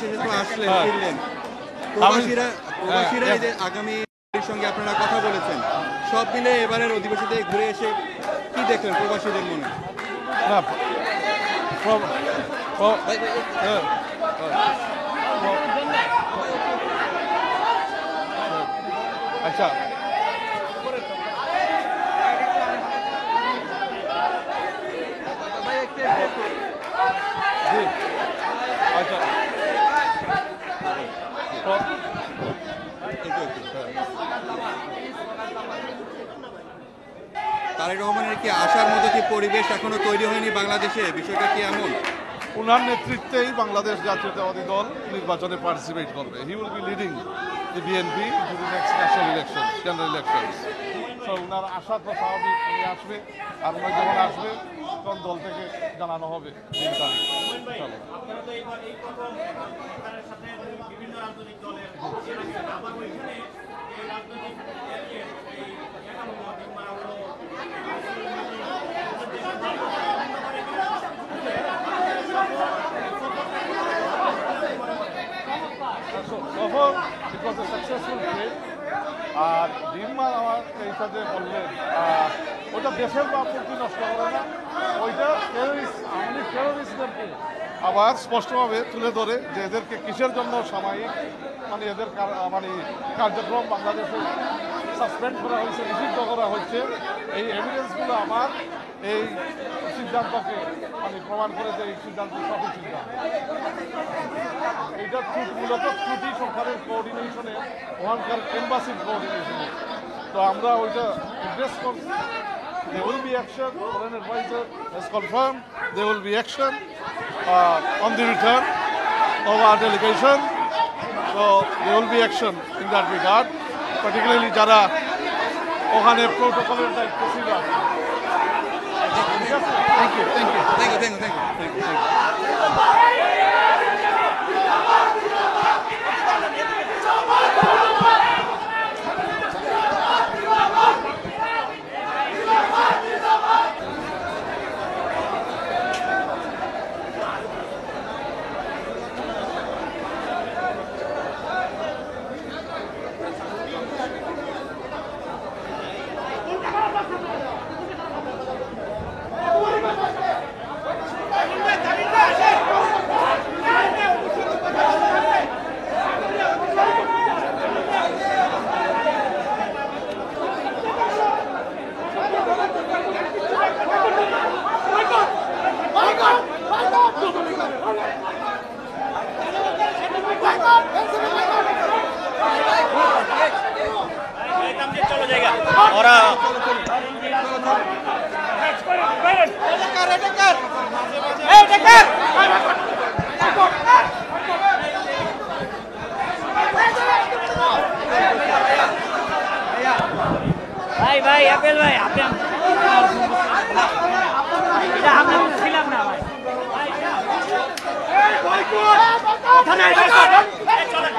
শেষে তো আসলেন, ফিরলেন। প্রবাসীরা যে আগামী সঙ্গে আপনারা কথা বলেছেন, সব মিলে এবারের অধিবেশনে ঘুরে এসে কি দেখলেন প্রবাসীদের মনে? আচ্ছা, আচ্ছা, তারেক রহমানের কি আসার মতো কি পরিবেশ এখনো তৈরি হয়নি বাংলাদেশে? বিষয়টা কি এমন? ওনার নেতৃত্বেই বাংলাদেশ জাতীয়তাবাদী দল নির্বাচনে পার্টিসিপেট করবে। He will be leading the BNP to the next national election, general elections. So ওনার আশা তো স্বাভাবিক, উনি আসবে, আর উনি যখন আসবে তখন দল থেকে জানানো হবে দিন তারিখ। তখন ইট ওয়াজ এ সাকসেসফুল ট্রেড। আর দিনমান আমার এই সাথে বললেন ওইটা দেশের প্রতি নষ্ট করে না, ওইটা টেরোরিস্ট, আমাদের টেরোরিস্টদেরকে আবার স্পষ্টভাবে তুলে ধরে যে এদেরকে কিসের জন্য সাময়িক মানে এদের মানে কার্যক্রম বাংলাদেশে সাসপেন্ড করা হয়েছে, নিষিদ্ধ করা হচ্ছে। এই এভিডেন্সগুলো আমার এই সিদ্ধান্তকে মানে প্রমাণ করে যে এই সিদ্ধান্ত সঠিক সিদ্ধান্ত। এটা মূলত ত্রুটি সরকারের কোঅর্ডিনেশনে, ওখানকার এম্বাসির কোঅর্ডিনেশনে। তো আমরা ওইটা এড্রেস করছি। There will be action. Foreign advisor has confirmed there will be action on the return of our delegation. So there will be action in that regard, particularly যারা ওখানে প্রোটোকলের দায়িত্ব ছিল। Thank you. ভাই আপেল ভাই, আপনি এটা আমরা ছিলাম না ভাই। চলেন,